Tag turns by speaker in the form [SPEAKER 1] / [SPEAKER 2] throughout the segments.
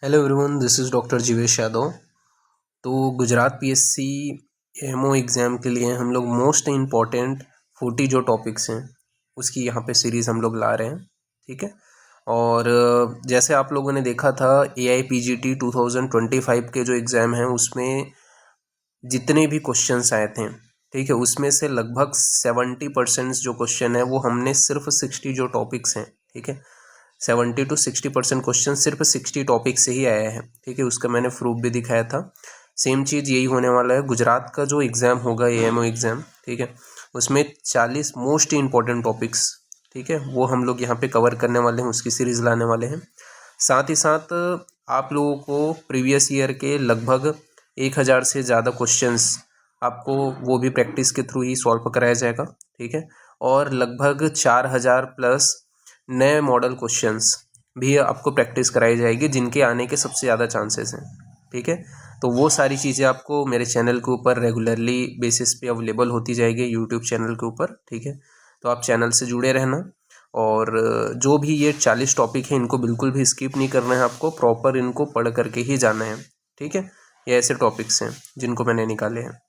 [SPEAKER 1] Hello everyone, this is doctor Jeevesh Yadav. तो Gujarat PSC ammo exam के लिए हम लोग मोस्ट इम्पॉर्टेंट 40 जो टॉपिक्स हैं उसकी यहाँ पे सीरीज़ हम लोग ला रहे हैं। ठीक है। और जैसे आप लोगों ने देखा था AIPGT 2025 के जो एग्ज़ाम हैं उसमें जितने भी क्वेश्चंस आए थे, ठीक है, उसमें से लगभग 70% जो क्वेश्चन है वो हमने सिर्फ 60 जो टॉपिक्स हैं, ठीक है, 70 to 60% क्वेश्चन सिर्फ 60 टॉपिक से ही आया है। ठीक है, उसका मैंने प्रूफ भी दिखाया था। सेम चीज़ यही होने वाला है गुजरात का जो एग्ज़ाम होगा AMO एग्ज़ाम, ठीक है, उसमें 40 मोस्ट इंपॉर्टेंट टॉपिक्स, ठीक है, वो हम लोग यहाँ पे कवर करने वाले हैं, उसकी सीरीज़ लाने वाले हैं। साथ ही साथ आप लोगों को प्रीवियस ईयर के लगभग 1000 से ज़्यादा क्वेश्चंस आपको वो भी प्रैक्टिस के थ्रू ही सॉल्व कराया जाएगा। ठीक है, और लगभग 4000 प्लस नए मॉडल क्वेश्चंस भी आपको प्रैक्टिस कराई जाएगी जिनके आने के सबसे ज़्यादा चांसेस हैं। ठीक है, तो वो सारी चीज़ें आपको मेरे चैनल के ऊपर रेगुलरली बेसिस पे अवेलेबल होती जाएगी यूट्यूब चैनल के ऊपर। ठीक है, तो आप चैनल से जुड़े रहना। और जो भी ये 40 टॉपिक हैं इनको बिल्कुल भी स्किप नहीं करना है, आपको प्रॉपर इनको पढ़ करके ही जाना है। ठीक है, ये ऐसे टॉपिक्स हैं जिनको मैंने निकाले हैं।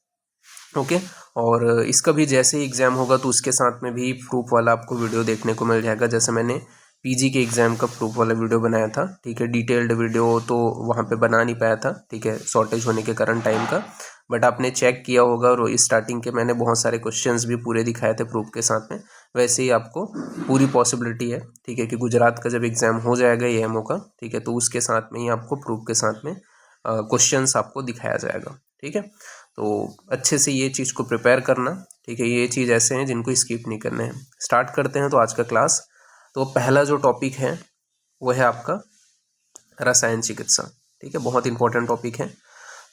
[SPEAKER 1] ओके, और इसका भी जैसे ही एग्ज़ाम होगा तो उसके साथ में भी प्रूफ वाला आपको वीडियो देखने को मिल जाएगा। जैसे मैंने पीजी के एग्ज़ाम का प्रूफ वाला वीडियो बनाया था, ठीक है, डिटेल्ड वीडियो तो वहाँ पे बना नहीं पाया था, ठीक है, शॉर्टेज होने के कारण टाइम का, बट आपने चेक किया होगा और स्टार्टिंग के मैंने बहुत सारे क्वेश्चंस भी पूरे दिखाए थे प्रूफ के साथ में। वैसे ही आपको पूरी पॉसिबिलिटी है, ठीक है, कि गुजरात का जब एग्ज़ाम हो जाएगा AMO का, ठीक है, तो उसके साथ में ही आपको प्रूफ के साथ में क्वेश्चंस आपको दिखाया जाएगा। ठीक है, तो अच्छे से ये चीज़ को प्रिपेयर करना। ठीक है, ये चीज़ ऐसे हैं जिनको स्किप नहीं करने हैं। स्टार्ट करते हैं तो आज का क्लास। तो पहला जो टॉपिक है वो है आपका रसायन चिकित्सा। ठीक है, बहुत इंपॉर्टेंट टॉपिक है।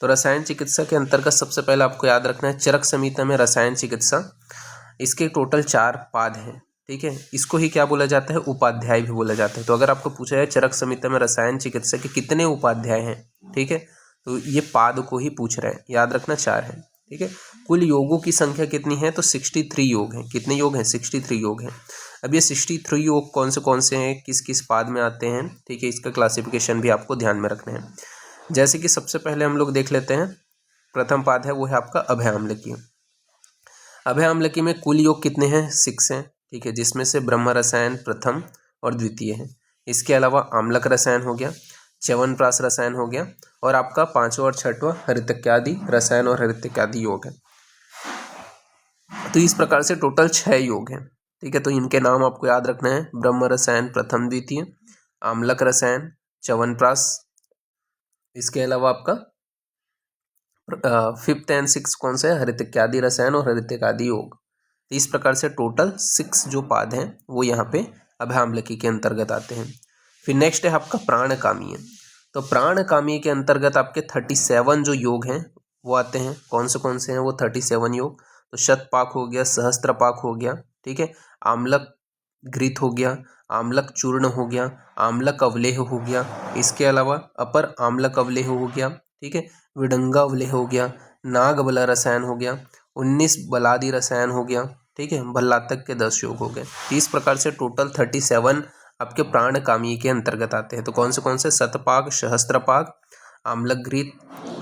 [SPEAKER 1] तो रसायन चिकित्सा के अंतर्गत सबसे पहले आपको याद रखना है चरक संहिता में रसायन चिकित्सा, इसके टोटल 4 पाद हैं। ठीक है, इसको ही क्या बोला जाता है, उपाध्याय भी बोला जाता है। तो अगर आपको पूछा जाए चरक संहिता में रसायन चिकित्सा के कितने उपाध्याय हैं, ठीक है, तो ये पाद को ही पूछ रहे हैं, याद रखना 4 है। ठीक है, कुल योगों की संख्या कितनी है, तो 63 योग हैं। कितने योग हैं, 63 योग हैं। अब ये 63 योग कौन से हैं, किस किस पाद में आते हैं, ठीक है, इसका क्लासिफिकेशन भी आपको ध्यान में रखना है। जैसे कि सबसे पहले हम लोग देख लेते हैं, प्रथम पाद है वो है आपका अभय आम्लकी। अभय आम्लकी में कुल योग कितने हैं, 6 हैं। ठीक है, जिसमें से ब्रह्म रसायन प्रथम और द्वितीय है। इसके अलावा आम्लक रसायन हो गया, च्यवनप्राश रसायन हो गया, और आपका 5वां और 6वां हरितक्यादि रसायन और हरितक्यादि योग है। तो इस प्रकार से टोटल 6 योग हैं। ठीक है, तो इनके नाम आपको याद रखना है, ब्रह्म रसायन प्रथम द्वितीय, आम्लक रसायन, च्यवनप्राश, इसके अलावा आपका 5th and 6th कौन सा है, हरितक्यादि रसायन और हरितक्यादि योग। तो इस प्रकार से टोटल 6 जो पाद हैं वो यहाँ पे अभय आम्लकी के अंतर्गत आते हैं। फिर नेक्स्ट है आपका प्राणकामी है। तो प्राणकामी के अंतर्गत आपके 37 जो योग हैं वो आते हैं। कौन से हैं वो 37 योग, तो शतपाक हो गया, सहस्त्रपाक हो गया, ठीक है, आम्लक घृत हो गया, आम्लक चूर्ण हो गया, आम्लक अवलेह हो गया, इसके अलावा अपर आम्लक अवलेह हो गया, ठीक है, विडंगा अवलेह हो गया, नाग बला रसायन हो गया, 19 बलादि रसायन हो गया, ठीक है, भल्लातक के 10 योग हो गए। इस प्रकार से टोटल 37 आपके प्राणकामी के अंतर्गत आते हैं। तो कौन से शतपाक, सहस्त्रपाक, आम्लक घृत,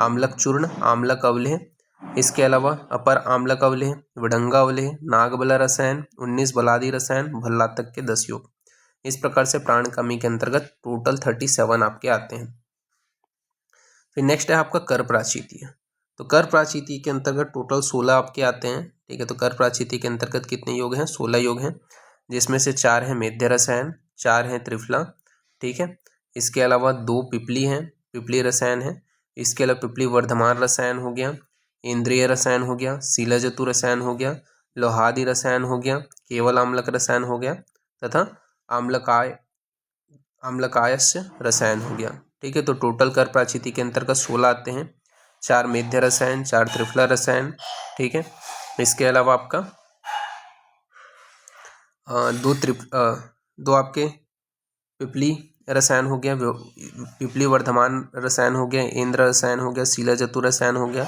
[SPEAKER 1] आम्लक चूर्ण, आम्लक अवलेह, इसके अलावा अपर आम्लक अवलेह, विडंगा अवलेह, नागबला रसायन, 19 बलादि रसायन, भल्लातक के 10 योग। इस प्रकार से प्राणकामी के अंतर्गत टोटल 37 आपके आते हैं। फिर नेक्स्ट है आपका कर प्राचीतीय। तो कर प्राचीतीय के अंतर्गत टोटल 16 आपके आते हैं। ठीक है, तो कर प्राचीतीय के अंतर्गत कितने योग हैं, 16 योग हैं, जिसमें से 4 हैं मेध्य रसायन, 4 हैं त्रिफला, ठीक है, इसके अलावा 2 पिपली हैं, पिपली रसायन है, इसके अलावा पिपली वर्धमान रसायन हो गया, इंद्रिय रसायन हो गया, शीलाजतु रसायन हो गया, लोहादि रसायन हो गया, केवल आम्लक रसायन हो गया, तथा आम्लकायस्य रसायन हो गया। ठीक है, तो टोटल कर प्राचीती के अंतर्गत 16 आते हैं। 4 मेध्य रसायन, 4 त्रिफला रसायन, ठीक है, इसके अलावा आपका दो आपके पिपली रसायन हो गया, पिपली वर्धमान रसायन हो गया, इंद्र रसायन हो गया, शीलाजतु रसायन हो गया,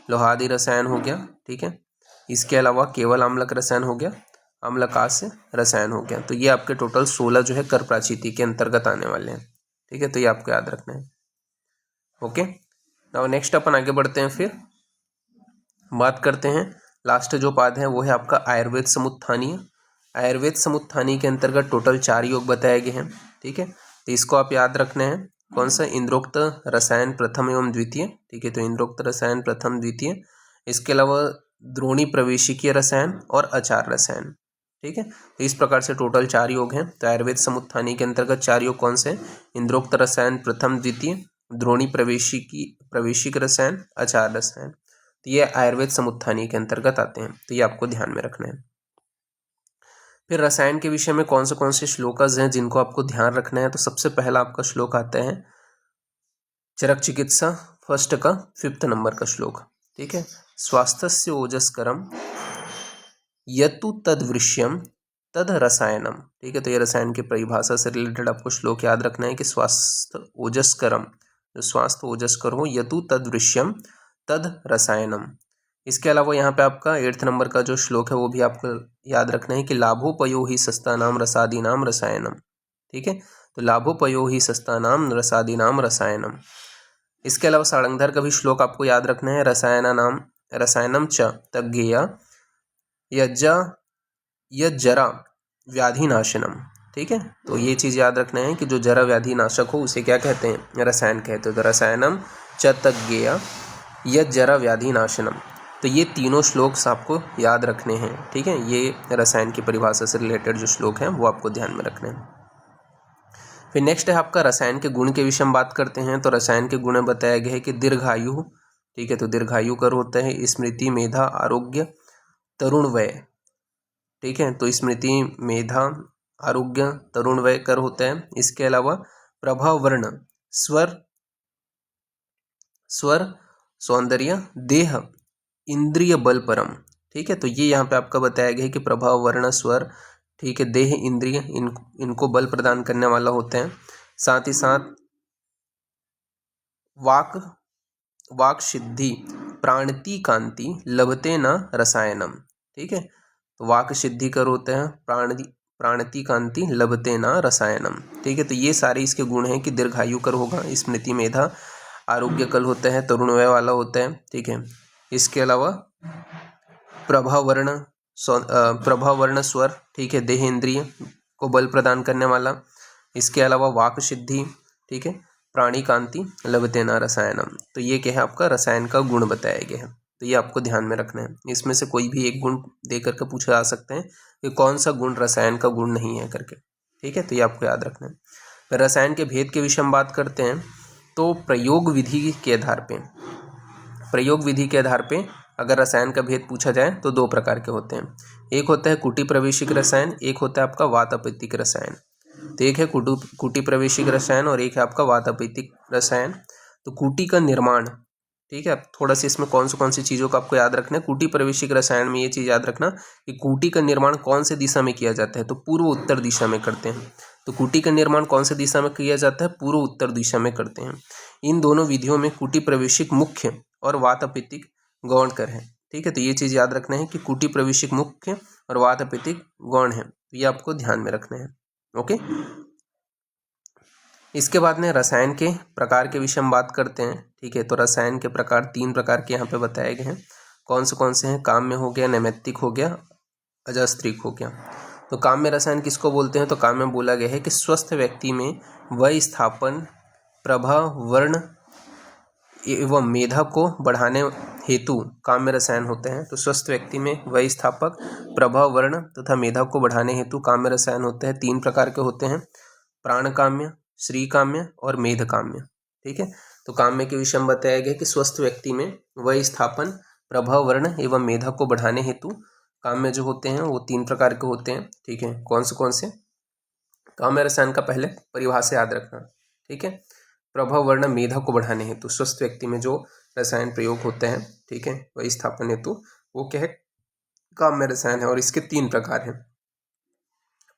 [SPEAKER 1] लोहादि रसायन हो गया, ठीक है, इसके अलावा केवल आम्लक रसायन हो गया, अम्लकास्य रसायन हो गया। तो ये आपके टोटल 16 जो है कर प्राचीती के अंतर्गत आने वाले हैं। ठीक है, तो ये आपको याद रखना है। ओके, नाउ नेक्स्ट अपन आगे बढ़ते हैं, फिर बात करते हैं। लास्ट जो पाद है वो है आपका आयुर्वेद समुत्थानीय। आयुर्वेद समुत्थानीय के अंतर्गत टोटल 4 योग बताए गए हैं, ठीक है। तो इसको आप याद रखने हैं, कौन सा, इंद्रोक्त रसायन प्रथम एवं द्वितीय, ठीक है। तो इंद्रोक्त रसायन प्रथम द्वितीय, इसके अलावा द्रोणी प्रवेशिकीय रसायन और अचार रसायन, ठीक है। तो इस प्रकार से टोटल 4 योग हैं। तो आयुर्वेद समुत्थानीय के अंतर्गत 4 योग कौन से, इंद्रोक्त रसायन प्रथम द्वितीय, द्रोणी प्रवेशिक रसायन, अचार रसायन। तो ये आयुर्वेद समुत्थानीय के अंतर्गत आते हैं, तो ये आपको ध्यान में रखना है। फिर रसायन के विषय में कौन से श्लोकज हैं जिनको आपको ध्यान रखना है। तो सबसे पहला आपका श्लोक आता है चरक चिकित्सा फर्स्ट का 5th नंबर का श्लोक, ठीक है। स्वास्थ्यस्य ओजस्करम यतु तद्वृश्यम तद रसायनम, ठीक है। तो ये रसायन की परिभाषा से रिलेटेड आपको श्लोक याद रखना है कि स्वास्थ्य ओजस्करम, जो स्वास्थ्य ओजस्कर हो, यतु तद्वृश्यम तद रसायनम। इसके अलावा यहाँ पे आपका 8th नंबर का जो श्लोक है वो भी आपको याद रखना है कि लाभोपयो ही सस्तानाम रसादीनाम रसायनम, ठीक है। तो लाभोपयो ही सस्तानाम रसादीनाम रसायनम। इसके अलावा सारंगधर का भी श्लोक आपको याद रखना है, रसायनम च तज्ञेय यज्जरा व्याधि नाशनम, ठीक है। तो ये चीज़ याद रखना है कि जो जरा व्याधि नाशक हो उसे क्या कहते हैं, रसायन कहते हैं। तो रसायनम च तज्ञेय यज्जरा व्याधि नाशनम। तो ये तीनों श्लोक आपको याद रखने हैं, ठीक है। ये रसायन की परिभाषा से रिलेटेड जो श्लोक हैं वो आपको ध्यान में रखने हैं। फिर नेक्स्ट है आपका रसायन के गुण के विषय में बात करते हैं। तो रसायन के गुण बताया गया है कि दीर्घायु, ठीक है। तो दीर्घायु कर होता है, स्मृति, मेधा, आरोग्य, तरुण वय, ठीक है। तो स्मृति, मेधा, आरोग्य, तरुण वय कर होता है। इसके अलावा प्रभाव, वर्ण, स्वर, सौंदर्य, देह, इंद्रिय बल परम, ठीक है। तो ये यहाँ पे आपका बताया गया है कि प्रभाव, वर्ण, स्वर, ठीक है, देह, इंद्रिय, इनको बल प्रदान करने वाला होते हैं। साथ ही साथ वाक सिद्धि, प्राणति कांति, लभते न रसायनम, ठीक है। तो वाक सिद्धि कर होते हैं, प्राणति कांति, लभते न रसायनम, ठीक है। तो ये सारे इसके गुण हैं कि दीर्घायु कर होगा, स्मृति, मेधा, आरोग्य कल होता है, तरुण वय वाला होता है, ठीक है। इसके अलावा प्रभाव, वर्ण, स्वर, ठीक है, देह, इंद्रिय को बल प्रदान करने वाला। इसके अलावा वाक सिद्धि, ठीक है, प्राणी कांति, लभते न रसायनम। तो ये क्या है, आपका रसायन का गुण बताया गया है। तो ये आपको ध्यान में रखना है। इसमें से कोई भी एक गुण दे करके पूछा जा सकते हैं कि कौन सा गुण रसायन का गुण नहीं है करके, ठीक है। तो ये आपको याद रखना है। फिर रसायन के भेद के विषय में बात करते हैं। तो प्रयोग विधि के आधार पे अगर रसायन का भेद पूछा जाए तो 2 प्रकार के होते हैं। एक होता है कुटी प्रवेशिक रसायन, एक होता है आपका वातापित्तिक रसायन। तो एक है कुटी प्रवेशिक रसायन और एक है आपका वातापित्तिक रसायन। तो कुटी का निर्माण, ठीक है, थोड़ा सा इसमें कौन सी चीज़ों का आपको याद रखना है। कुटी प्रवेशिक रसायन में ये चीज़ याद रखना कि कुटी का निर्माण कौन से दिशा में किया जाता है, तो पूर्व उत्तर दिशा में करते हैं। तो कुटी का निर्माण कौन से दिशा में किया जाता है, पूर्व उत्तर दिशा में करते हैं। इन दोनों विधियों में कुटी प्रवेशिक मुख्य और वातापित्तिक गौण कर है, ठीक है। तो ये चीज़ याद रखना है कि कुटी प्रवेशिक मुख्य और वातापित्तिक गौण है, तो ये आपको ध्यान में रखना है, ओके। इसके बाद में रसायन के प्रकार के विषय में बात करते हैं, ठीक है। तो रसायन के प्रकार 3 प्रकार के यहाँ पे बताए गए हैं। कौन से हैं, काम्य हो गया, नैमित्तिक हो गया, अजस्त्रिक हो गया। तो काम्य रसायन किसको बोलते हैं, तो काम्य बोला गया है कि स्वस्थ व्यक्ति में वय स्थापन, प्रभा, वर्ण एवं मेधा को बढ़ाने हेतु काम्य रसायन होते हैं। तो स्वस्थ व्यक्ति में वय स्थापक, प्रभाव, वर्ण तथा मेधा को बढ़ाने हेतु काम्य रसायन होते हैं। 3 प्रकार के होते हैं, प्राण काम्य, श्री काम्य और मेध काम्य, ठीक है। तो काम्य के विषय में बताया गया कि स्वस्थ व्यक्ति में वय स्थापन, प्रभाव, वर्ण एवं मेधा को बढ़ाने हेतु काम्य जो होते हैं वो 3 प्रकार के होते हैं, ठीक है। कौन से काम्य रसायन का पहले परिभाषा याद रखना, ठीक है। प्रभाव, वर्ण, मेधा को बढ़ाने हेतु स्वस्थ व्यक्ति में जो रसायन प्रयोग होते हैं, ठीक है, वही स्थापन हेतु, वो क्या है, काम्य रसायन है। और इसके 3 प्रकार हैं,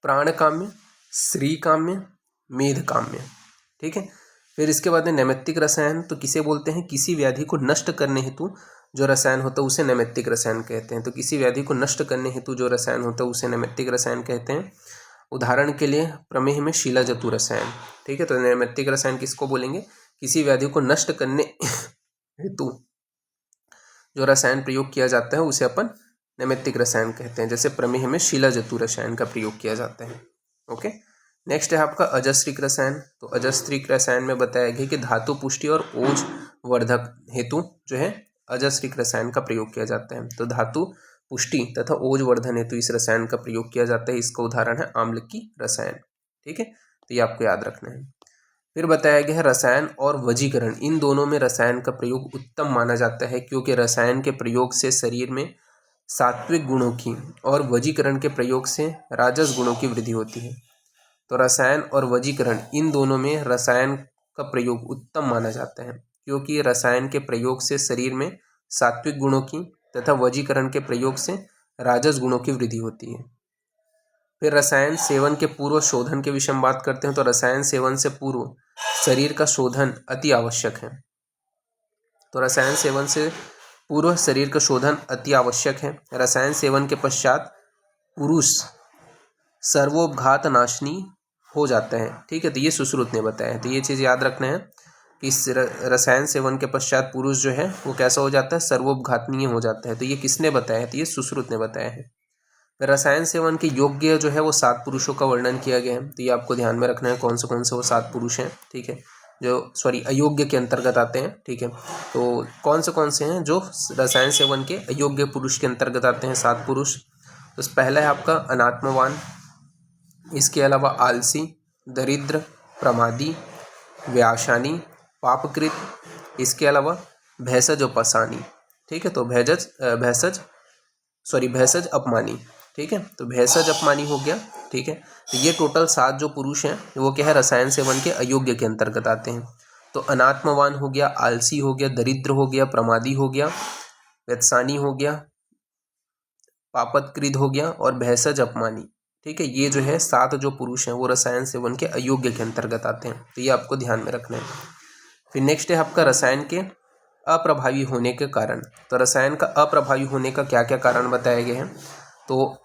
[SPEAKER 1] प्राण काम्य, श्री काम्य, मेध काम्य, ठीक है। फिर इसके बाद में नैमित्तिक रसायन, तो किसे बोलते हैं, किसी व्याधि को नष्ट करने हेतु जो रसायन होता है उसे नैमित्तिक रसायन कहते हैं। तो किसी व्याधि को नष्ट करने हेतु जो रसायन होता है उसे नैमित्तिक रसायन कहते हैं। उदाहरण के लिए प्रमेह में शीलाजतु रसायन, ठीक है। तो नैमित्तिक रसायन किसको बोलेंगे, किसी व्याधि को नष्ट करने हेतु जो रसायन प्रयोग किया जाता है उसे अपन नैमित्तिक रसायन कहते हैं। जैसे प्रमेह में शिलाजतु रसायन का प्रयोग किया जाता है। ओके, नेक्स्ट है आपका अजस्त्रिक रसायन। तो अजस्त्रिक रसायन में बताया गया कि धातु पुष्टि और ओज वर्धक हेतु जो है अजस्त्रिक रसायन का प्रयोग किया जाता है। तो धातु पुष्टि तथा ओज वर्धन हेतु इस रसायन का प्रयोग किया जाता है। इसका उदाहरण है आम्लकी रसायन। ठीक है, तो ये आपको याद रखना है। फिर बताया गया है रसायन और वजीकरण, इन दोनों में रसायन का प्रयोग उत्तम माना जाता है, क्योंकि रसायन के प्रयोग से शरीर में सात्विक गुणों की और वजीकरण के प्रयोग से राजस गुणों की वृद्धि होती है। तो रसायन और वजीकरण इन दोनों में रसायन का प्रयोग उत्तम माना जाता है, क्योंकि रसायन के प्रयोग से शरीर में सात्विक गुणों की तथा वजीकरण के प्रयोग से राजस गुणों की वृद्धि होती है। फिर रसायन सेवन के पूर्व शोधन के विषय में बात करते हैं। तो रसायन सेवन से पूर्व शरीर का शोधन अति आवश्यक है। तो रसायन सेवन से पूर्व शरीर का शोधन अति आवश्यक है। रसायन सेवन के पश्चात पुरुष सर्वोपघात नाशनी हो जाता है। ठीक है, तो ये सुश्रुत ने बताया है। तो ये चीज़ याद रखना है कि इस रसायन सेवन के पश्चात पुरुष जो है वो कैसा हो जाता है, सर्वोपघातनीय हो जाता है। तो ये किसने बताया है, तो ये सुश्रुत ने बताया है। रसायन सेवन के योग्य जो है वो 7 पुरुषों का वर्णन किया गया है। तो ये आपको ध्यान में रखना है कौन से वो 7 पुरुष हैं। ठीक है, जो अयोग्य के अंतर्गत आते हैं। ठीक है, तो कौन से हैं जो रसायन सेवन के अयोग्य पुरुष के अंतर्गत आते हैं, 7 पुरुष। तो पहला है आपका अनात्मवान, इसके अलावा आलसी, दरिद्र, प्रमादी, व्याशानी, पापकृत, इसके अलावा भैसज और पसानी। ठीक है, तो भैसज अपमानी। ठीक है, तो भैसज अपमानी हो गया। ठीक है, तो ये टोटल 7 जो पुरुष हैं वो क्या है, रसायन सेवन के अयोग्य के अंतर्गत आते हैं। तो अनात्मवान हो गया, आलसी हो गया, दरिद्र हो गया, प्रमादी हो गया, व्यत्सानी हो गया, पापतकृत हो गया और भैसज अपमानी। ठीक है, ये जो है 7 जो पुरुष हैं वो रसायन सेवन के अयोग्य के अंतर्गत आते हैं। तो ये आपको ध्यान में रखना है। फिर नेक्स्ट है आपका रसायन के अप्रभावी होने के कारण। तो रसायन का अप्रभावी होने का क्या क्या कारण बताए गए हैं, तो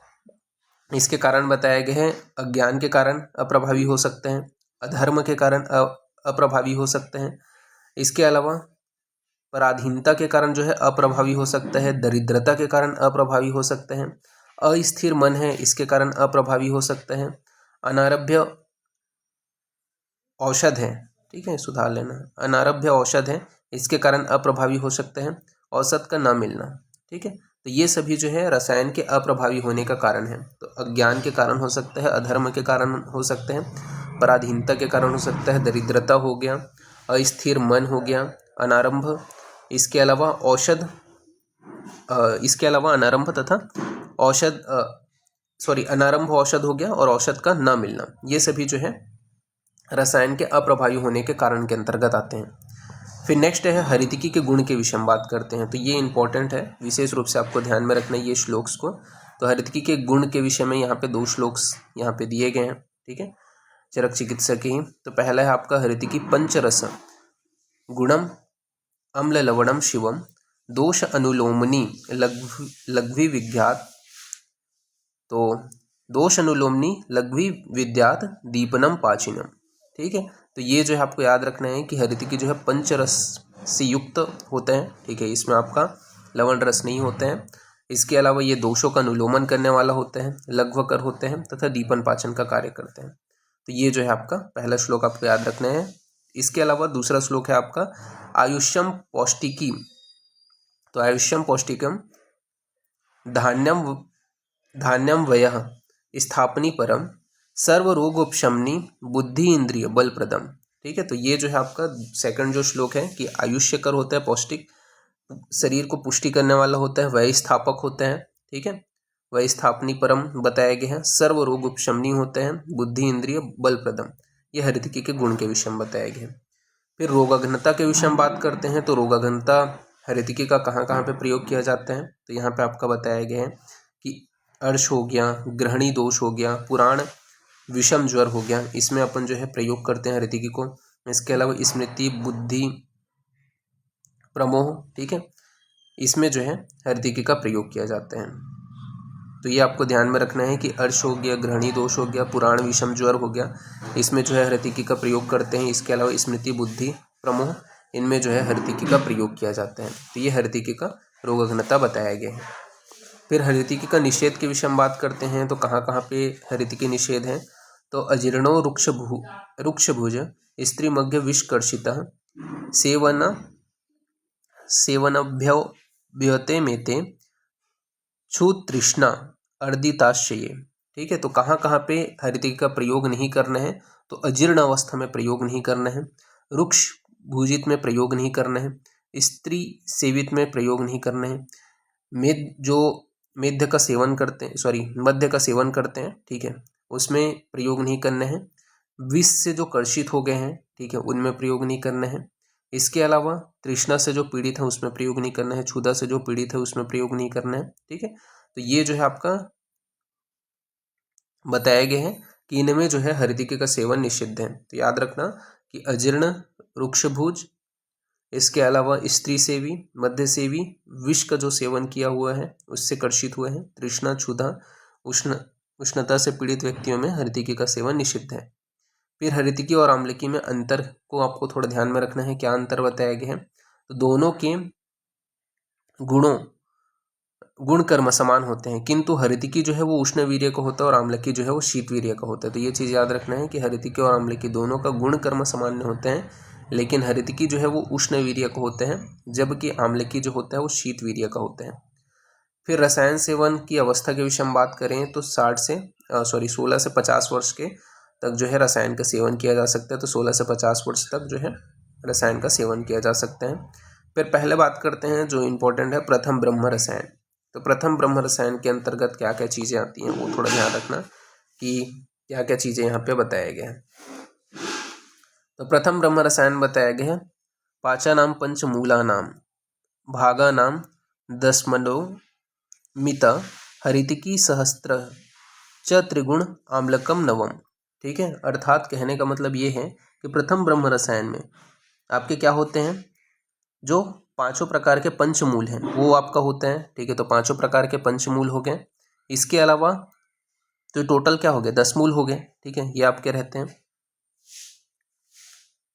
[SPEAKER 1] इसके कारण बताए गए हैं अज्ञान के कारण अप्रभावी हो सकते हैं, अधर्म के कारण अप्रभावी हो सकते हैं, इसके अलावा पराधीनता के कारण जो है अप्रभावी हो सकता है, दरिद्रता के कारण अप्रभावी हो सकते हैं, अस्थिर मन है इसके कारण अप्रभावी हो सकते हैं, अनारभ्य औषध है, ठीक है सुधार लेना, अनारभ्य औषध है इसके कारण अप्रभावी हो सकते हैं, औसत का न मिलना। ठीक है, तो ये सभी जो है रसायन के अप्रभावी होने का कारण है। तो अज्ञान के कारण हो सकता है, अधर्म के कारण हो सकते हैं, पराधीनता के कारण हो सकता है, दरिद्रता हो गया, अस्थिर मन हो गया, अनारंभ, इसके अलावा औषध, इसके अलावा अनारंभ तथा औषध अनारंभ औषध हो गया और औषध का न मिलना, ये सभी जो है रसायन के अप्रभावी होने के कारण के अंतर्गत आते हैं। फिर नेक्स्ट है हरितिकी के गुण के विषय में बात करते हैं। तो ये इंपॉर्टेंट है, विशेष रूप से आपको ध्यान में रखना है ये श्लोक्स को। तो हरितिकी के गुण के विषय में यहाँ पे 2 श्लोक्स यहाँ पे दिए गए हैं। ठीक है, चरक चिकित्सक ही। तो पहला है आपका हरितिकी पंचरस गुणम अम्ल लवणम शिवम दोष अनुलोमनी लघ्वी विज्ञात। तो दोष अनुलोमनी लघ्वी विद्यात दीपनम पाचिनम। ठीक है, तो ये जो है आपको याद रखना है कि हरितिकी जो है पंचरस से युक्त होते हैं। ठीक है, इसमें आपका लवण रस नहीं होते हैं। इसके अलावा ये दोषों का अनुलोमन करने वाला होते हैं, लघ्वकर होते हैं तथा दीपन पाचन का कार्य करते हैं। तो ये जो है आपका पहला श्लोक आपको याद रखना है। इसके अलावा दूसरा श्लोक है आपका आयुष्यम पौष्टिकी। तो आयुष्यम पौष्टिकम धान्यम वयः स्थापनी परम सर्वरोगोपशमनी बुद्धि इंद्रिय बलप्रदम। ठीक है, तो ये जो है आपका सेकंड जो श्लोक है कि आयुष्यकर होता है, पौष्टिक, शरीर को पुष्टि करने वाला होता है, वह स्थापक होते हैं। ठीक है, वह स्थापनी परम बताया गया है, सर्व रोग उपशमनी होते हैं, बुद्धि इंद्रिय बलप्रदम, ये हरितिकी के गुण के विषय में बताया गया है। फिर रोगाघनता के विषय में बात करते हैं। तो रोगाघनता हरितिकी का कहाँ कहाँ पे प्रयोग किया जाता है, तो यहाँ पे आपका बताया गया है कि अर्श हो गया, ग्रहणी दोष हो गया, पुराण विषम ज्वर हो गया, इसमें अपन जो है प्रयोग करते हैं हरितिकी को। इसके अलावा स्मृति, बुद्धि, प्रमोह, ठीक है, इसमें जो है हरितिकी का प्रयोग किया जाता है। तो ये आपको ध्यान में रखना है कि अर्श हो गया, ग्रहणी दोष हो गया, पुराण विषम ज्वर हो गया, इसमें जो है हरितिकी का प्रयोग करते हैं। इसके अलावा स्मृति, बुद्धि, प्रमोह, इनमें जो है हरितकी का प्रयोग किया जाता है। तो ये हरितकी का रोगघनता बताया गया है। फिर हरितकी का निषेध के विषय में बात करते हैं। तो कहाँ कहाँ पे हरितकी निषेध है? तो अजीर्णो रुक्षभुज स्त्रीमध्य विषकर्षितः सेवनभ्यते मेते क्षुतृष्णा अर्दिताश्चये। ठीक है, तो कहाँ कहाँ पे हरितकी का प्रयोग नहीं करना है? तो अजीर्ण अवस्था में प्रयोग नहीं करना है, रुक्ष भूजित में प्रयोग नहीं करना है, स्त्री सेवित में प्रयोग नहीं करना है, मध्य का सेवन करते हैं, ठीक है, उसमें प्रयोग नहीं करना है, विष से जो कर्षित हो गए हैं, ठीक है, उनमें प्रयोग नहीं करना है। इसके अलावा तृष्णा से जो पीड़ित है उसमें प्रयोग नहीं करना है, क्षुधा से जो पीड़ित है उसमें प्रयोग नहीं करना है। ठीक है, तो ये जो है आपका बताया गया है कि इनमें जो है हरितकी का सेवन निषिद्ध है। तो याद रखना कि अजीर्ण, रुक्षभुज, इसके अलावा स्त्री सेवी, मध्य सेवी, विष का जो सेवन किया हुआ है उससे कर्षित हुए हैं, तृष्णा, क्षुधा, उष्णता से पीड़ित व्यक्तियों में हरितकी का सेवन निषिद्ध है। फिर हरितकी और आम्लकी में अंतर को आपको थोड़ा ध्यान में रखना है। क्या अंतर बताया गया है? तो दोनों के गुण कर्म समान होते हैं, किंतु हरितकी जो है वो उष्ण वीर्य का होता है और आम्लकी जो है वो शीत वीर्य का होता है। तो ये चीज़ याद रखना है कि हरितकी और आम्लकी दोनों का गुण कर्म सामान्य होते हैं, लेकिन हरितकी जो है वो उष्ण वीर्य का होते हैं, जबकि आम्लकी जो होता है वो शीत वीर्य का होते हैं। फिर रसायन सेवन की अवस्था के विषय में बात करें तो 16 से 50 वर्ष के तक जो है रसायन का सेवन किया जा सकता है। तो 16 से 50 वर्ष तक जो है रसायन का सेवन किया जा सकता है। फिर पहले बात करते हैं जो इम्पोर्टेंट है, प्रथम ब्रह्म रसायन। तो प्रथम ब्रह्म रसायन के अंतर्गत क्या क्या चीज़ें आती हैं वो थोड़ा ध्यान रखना कि क्या क्या चीज़ें यहाँ पे बताया गया है। तो प्रथम ब्रह्म रसायन बताया गया है, पाचानाम पंचमूलानाम भागानाम दशमलव मित हरितकी सहस्त्र च त्रिगुण आम्लकम नवम। ठीक है, अर्थात कहने का मतलब ये है कि प्रथम ब्रह्म रसायन में आपके क्या होते हैं, जो 5 प्रकार के पंचमूल हैं वो आपका होते हैं। ठीक है, तो 5 प्रकार के पंचमूल हो गए। इसके अलावा तो टोटल क्या हो गए, 10 मूल हो गए। ठीक है, ये आपके रहते हैं,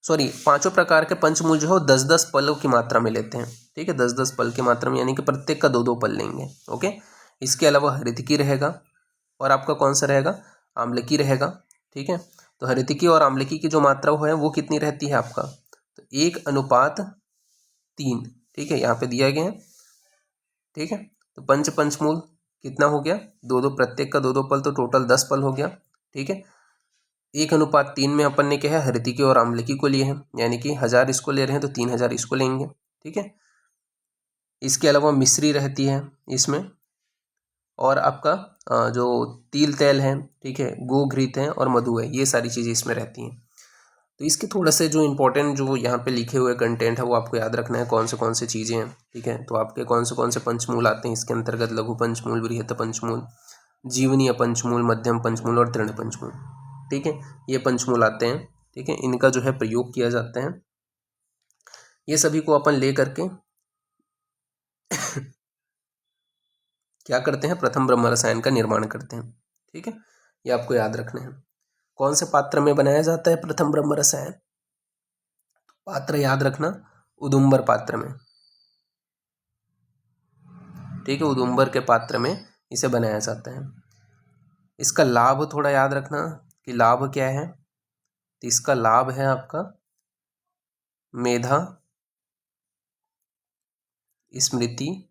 [SPEAKER 1] 5 प्रकार के पंचमूल जो है 10-10 पलों की मात्रा में लेते हैं। ठीक है, 10-10 पल की मात्रा में, यानी कि प्रत्येक का 2-2 पल लेंगे। ओके, इसके अलावा हरितकी रहेगा और आपका कौन सा रहेगा, आम्लकी रहेगा। ठीक है, तो हरितकी और आम्लकी की जो मात्रा है वो कितनी रहती है आपका, तो 1:3। ठीक है, यहाँ पे दिया गया है। ठीक है, तो पंचमूल कितना हो गया, 2-2, प्रत्येक का 2-2 पल, तो टोटल 10 पल हो गया। ठीक है, 1:3 में अपन ने क्या है, हरितकी और आम्लकी को लिए हैं, यानी कि 1000 इसको ले रहे हैं तो 3000 इसको लेंगे। ठीक है, इसके अलावा मिश्री रहती है इसमें, और आपका जो तिल तेल है, ठीक है, गोघृत है और मधु है, ये सारी चीज़ें इसमें रहती हैं। तो इसके थोड़ा से जो इम्पोर्टेंट जो यहाँ पे लिखे हुए कंटेंट है वो आपको याद रखना है, कौन से चीज़ें हैं। ठीक है, तो आपके कौन से पंचमूल आते हैं इसके अंतर्गत, लघु पंचमूल, बृहत पंचमूल, जीवनीय पंचमूल, मध्यम पंचमूल और तृण पंचमूल। ठीक है, ये पंचमूल आते हैं। ठीक है, इनका जो है प्रयोग किया जाता है। ये सभी को अपन ले करके क्या करते हैं, प्रथम ब्रह्म रसायन का निर्माण करते हैं। ठीक है, ये आपको याद रखना है। कौन से पात्र में बनाया जाता है प्रथम ब्रह्म रसायन, पात्र याद रखना, उदुम्बर पात्र में। ठीक है, उदुम्बर के पात्र में इसे बनाया जाता है। इसका लाभ थोड़ा याद रखना कि लाभ क्या है, तो इसका लाभ है आपका मेधा, स्मृति,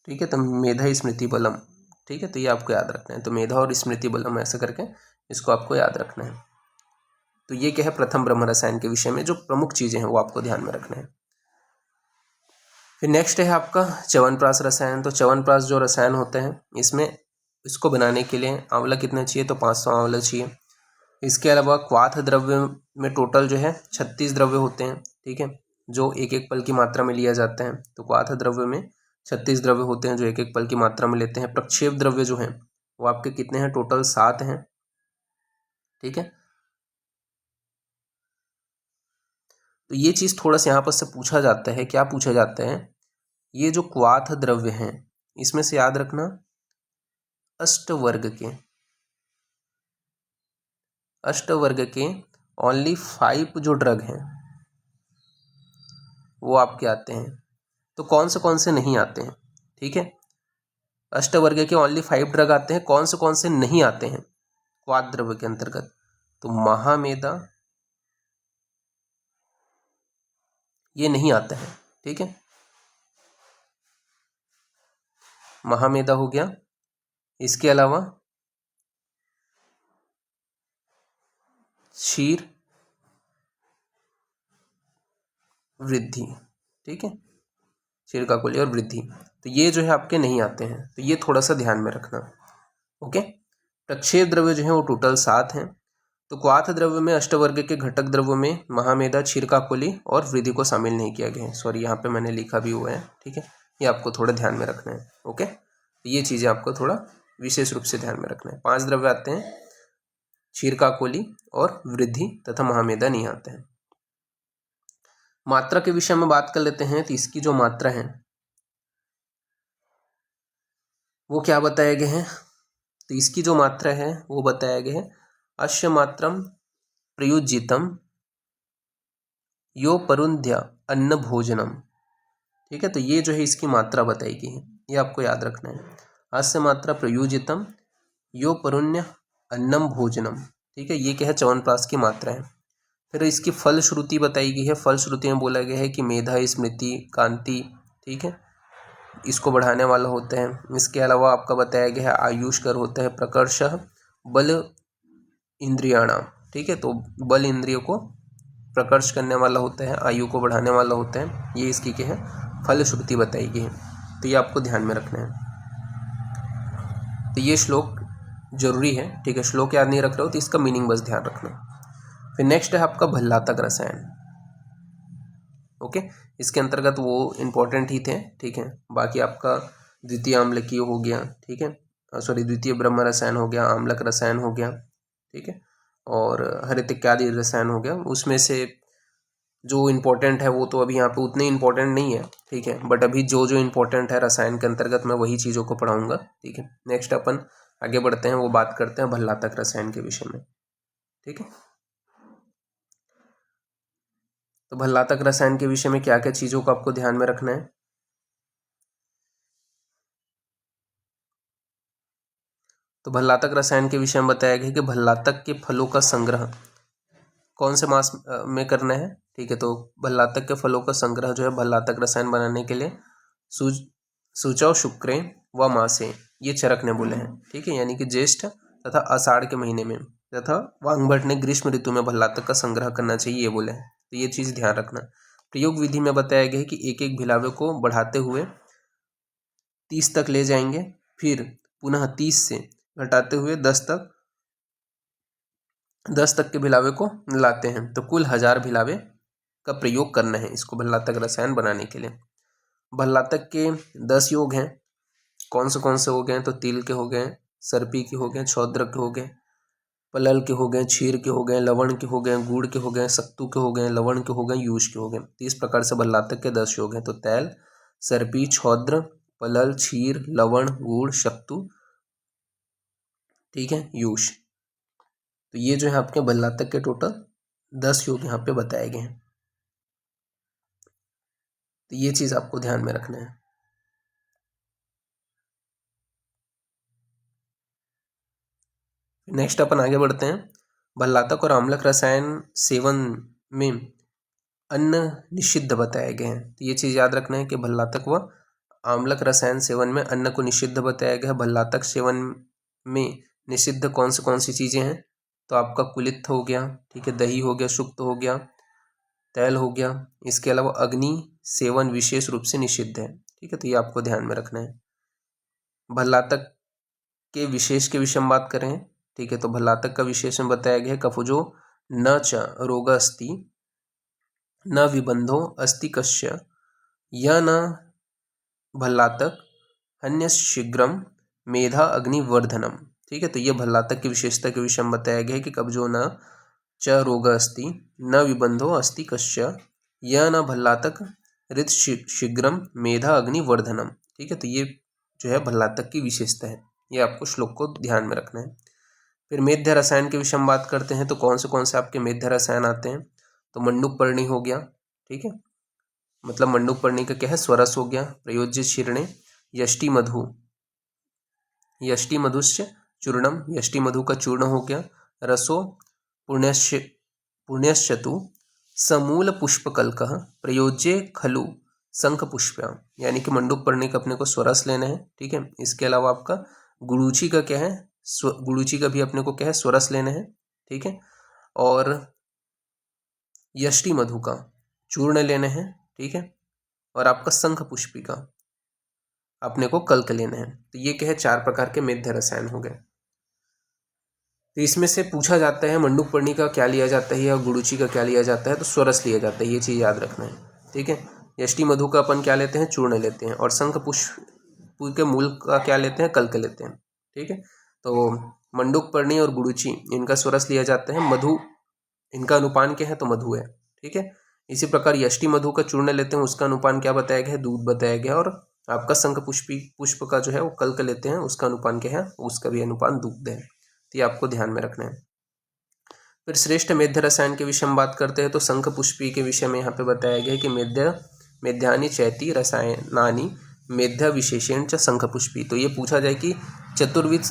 [SPEAKER 1] ठीक है, तो मेधा स्मृति बलम। ठीक है, तो ये आपको याद रखना है, तो मेधा और स्मृति बलम ऐसा करके इसको आपको याद रखना है। तो ये क्या है, प्रथम ब्रह्म रसायन के विषय में जो प्रमुख चीज़ें हैं वो आपको ध्यान में रखना है। फिर नेक्स्ट है आपका च्यवनप्राश रसायन। तो च्यवनप्राश जो रसायन होते हैं इसको बनाने के लिए आंवला कितना चाहिए, तो 500 आंवला चाहिए। इसके अलावा क्वाथ द्रव्य में टोटल जो है 36 द्रव्य होते हैं। ठीक है, जो एक एक पल की मात्रा में लिया जाता है। तो क्वाथ द्रव्य में 36 द्रव्य होते हैं जो एक एक पल की मात्रा में लेते हैं। प्रक्षेप द्रव्य जो हैं वो आपके कितने हैं, टोटल 7 हैं। ठीक है, तो ये चीज़ थोड़ा सा यहाँ पर से पूछा जाता है, क्या पूछा जाता है, ये जो क्वाथ द्रव्य हैं इसमें से याद रखना अष्टवर्ग के, अष्टवर्ग के ओनली 5 जो ड्रग हैं वो आपके आते हैं, तो कौन से नहीं आते हैं? ठीक है, अष्टवर्ग के ओनली 5 ड्रग आते हैं, कौन से नहीं आते हैं क्वाथ द्रव्य के अंतर्गत? तो महामेदा ये नहीं आता है। ठीक है, महामेदा हो गया, इसके अलावा क्षीर वृद्धि। ठीक है, क्षीर काकोली और वृद्धि, तो ये जो है आपके नहीं आते हैं, तो ये थोड़ा सा ध्यान में रखना। ओके, प्रक्षेप द्रव्य जो है वो टोटल 7 हैं। तो क्वाथ द्रव्य में अष्टवर्ग के घटक द्रव्यों में महामेदा, क्षीर काकोली और वृद्धि को शामिल नहीं किया गया है। सॉरी, यहाँ पे मैंने लिखा भी हुआ है। ठीक है, ये आपको थोड़ा ध्यान में रखना है। ओके, तो ये चीज़ें आपको थोड़ा विशेष रूप से ध्यान में रखना है। 5 द्रव्य आते हैं, क्षीर काकोली और वृद्धि तथा महामेदा नहीं आते हैं। मात्रा के विषय में बात कर लेते हैं। तो इसकी जो मात्रा है वो क्या बताया गया है? तो इसकी जो मात्रा है वो बताया गया है अश्य मात्रम प्रयुज्यितम यो परुंध्य अन्न भोजनम। ठीक है, तो ये जो है इसकी मात्रा बताई गई है, ये आपको याद रखना है। अस्य मात्रा प्रयुज्यितम यो परुण्य अन्नम भोजनम। ठीक है, ये क्या है? च्यवनप्राश की मात्रा है। फिर इसकी फल श्रुति बताई गई है। फल श्रुति में बोला गया है कि मेधा, स्मृति, कांति, ठीक है, इसको बढ़ाने वाला होता है। इसके अलावा आपका बताया गया है आयुष्कर होता है प्रकर्ष बल इंद्रियाणाम। ठीक है, तो बल इंद्रियों को प्रकर्ष करने वाला होता है, आयु को बढ़ाने वाला होता है। ये इसकी क्या है? फल श्रुति बताई गई है, तो ये आपको ध्यान में रखना है। तो ये श्लोक जरूरी है। ठीक है, श्लोक याद नहीं रख रहे हो तो इसका मीनिंग बस ध्यान रखना। फिर नेक्स्ट है आपका भल्लातक रसायन। ओके, इसके अंतर्गत वो इम्पोर्टेंट ही थे। ठीक है, बाकी आपका द्वितीय आम्लकीय हो गया, ठीक है, सॉरी द्वितीय ब्रह्म रसायन हो गया, आम्लक रसायन हो गया, ठीक है, और हरित इत्यादि रसायन हो गया। उसमें से जो इम्पोर्टेंट है वो तो अभी यहाँ पे उतने इम्पोर्टेंट नहीं है। ठीक है, बट अभी जो जो इम्पोर्टेंट है रसायन के अंतर्गत मैं वही चीज़ों को पढ़ाऊंगा। ठीक है, नेक्स्ट अपन आगे बढ़ते हैं, वो बात करते हैं भल्लातक रसायन के विषय में। ठीक है, तो भल्लातक रसायन के विषय में क्या क्या चीज़ों को आपको ध्यान में रखना है? तो भल्लातक रसायन के विषय में बताया गया है कि भल्लातक के फलों का संग्रह कौन से मास में करना है? ठीक है, तो भल्लातक के फलों का संग्रह जो है भल्लातक रसायन बनाने के लिए सूचव शुक्रे व मासे, ये चरक ने बोले हैं। ठीक है, यानी कि ज्येष्ठ तथा आषाढ़ के महीने में, तथा वांगभट्ट ने ग्रीष्म ऋतु में भल्लातक का संग्रह करना चाहिए, ये बोले हैं। तो ये चीज़ ध्यान रखना। प्रयोग विधि में बताया गया है कि एक एक भिलावे को बढ़ाते हुए 30 तक ले जाएंगे, फिर पुनः 30 से घटाते हुए 10 तक के भिलावे को लाते हैं। तो कुल 1000 भिलावे का प्रयोग करना है इसको भल्लातक रसायन बनाने के लिए। भल्लातक के 10 योग हैं। कौन से हो गए? तो तिल के हो गए, सर्पी के हो गए, छौद्र के हो गए, पलल के हो गए, क्षीर के हो गए, लवण के हो गए, गुड़ के हो गए, सत्तू के हो गए, लवण के हो गए, यूष के हो गए। तो इस प्रकार से भल्लातक के 10 योग हैं। तो तैल, सर्पी, छौद्र, पलल, क्षीर, लवण, गुड़, सत्तू, ठीक है, यूष। तो ये जो है आपके भल्लातक के टोटल 10 योग यहाँ पे बताए गए हैं। तो ये चीज़ आपको ध्यान में रखना है। नेक्स्ट अपन आगे बढ़ते हैं। भल्लातक और आम्लक रसायन सेवन में अन्न निषिद्ध बताए गए हैं। तो ये चीज़ याद रखना है कि भल्लातक व आम्लक रसायन सेवन में अन्न को निषिद्ध बताया गया है। भल्लातक सेवन में निषिद्ध कौन सी चीज़ें हैं? तो आपका कुलित्थ हो गया, ठीक है, दही हो गया, शुक्त हो गया, तैल हो गया। इसके अलावा अग्नि सेवन विशेष रूप से निषिद्ध है। ठीक है, तो ये आपको ध्यान में रखना है। भल्लातक के विशेष के विषय में बात करें, ठीक है, तो भल्लातक का विशेष में बताया गया है कफुजो न च रोग अस्ति न विबंधो अस्ति कस्य यह न भल्लातक अन्य शीघ्रम मेधा अग्निवर्धनम। ठीक है, तो ये भल्लातक की विशेषता के विषय में बताया गया है कि कब्जो न च रोग अस्ति न विबंधो अस्ति कस्य यह न भल्लातक ऋत शीघ्रम मेधा अग्निवर्धनम। ठीक है, तो ये जो है भल्लातक की विशेषता है। ये आपको श्लोक को ध्यान में रखना है। फिर मेध्य रसायन के विषय में बात करते हैं तो कौन से आपके मेध्य रसायन आते हैं, तो मंडूकपर्णी हो गया, ठीक है, मतलब मंडूकपर्णी का क्या है, स्वरस हो गया, प्रयोज्य शीर्णे, यष्टि मधु, यष्टि मधुश्च चूर्णम, यष्टि मधु का चूर्ण हो गया, रसो पुण्यश्चतु समूल पुष्पकल्कः प्रयोज्य खलु शंख पुष्प्याम, यानी कि मंडूकपर्णी का अपने को स्वरस लेना है, ठीक है। इसके अलावा आपका गुड़ूची का क्या है, गुड़ूची का भी अपने को क्या है, स्वरस लेना है, ठीक है, और यष्टि मधु का चूर्ण लेना है, ठीक है, और आपका शंख पुष्पी का अपने को कल्क लेना है। तो ये क्या है, 4 प्रकार के मेध्य रसायन हो गए। तो इसमें से पूछा जाता है मंडूकपर्णी का क्या लिया जाता है या गुड़ूची का क्या लिया जाता है, तो स्वरस लिया जाता है, ये चीज़ याद रखना है, ठीक है। यष्टि मधु का अपन क्या लेते हैं, चूर्ण लेते हैं, और शंख पुष्प के मूल का क्या लेते हैं, कल्क लेते हैं, ठीक है। तो मंडूकपर्णी और गुड़ूची इनका स्वरस लिया जाता है, मधु इनका अनुपान क्या है, तो मधु है, ठीक है। इसी प्रकार यष्टि मधु का चूर्ण लेते हैं, उसका अनुपान क्या बताया गया है, दूध बताया गया, और आपका शंख पुष्प का जो है वो कल्क लेते हैं, उसका अनुपान क्या है, उसका भी अनुपान दूध है। तो ये आपको ध्यान में रखना है। फिर श्रेष्ठ मेध्य रसायन के विषय में बात करते हैं तो शंख पुष्पी के विषय में यहाँ पे बताया गया है कि मेध्यानि चैती रसायनानि मेध्य विशेषण च शंख पुष्पी। तो ये पूछा जाए कि चतुर्विध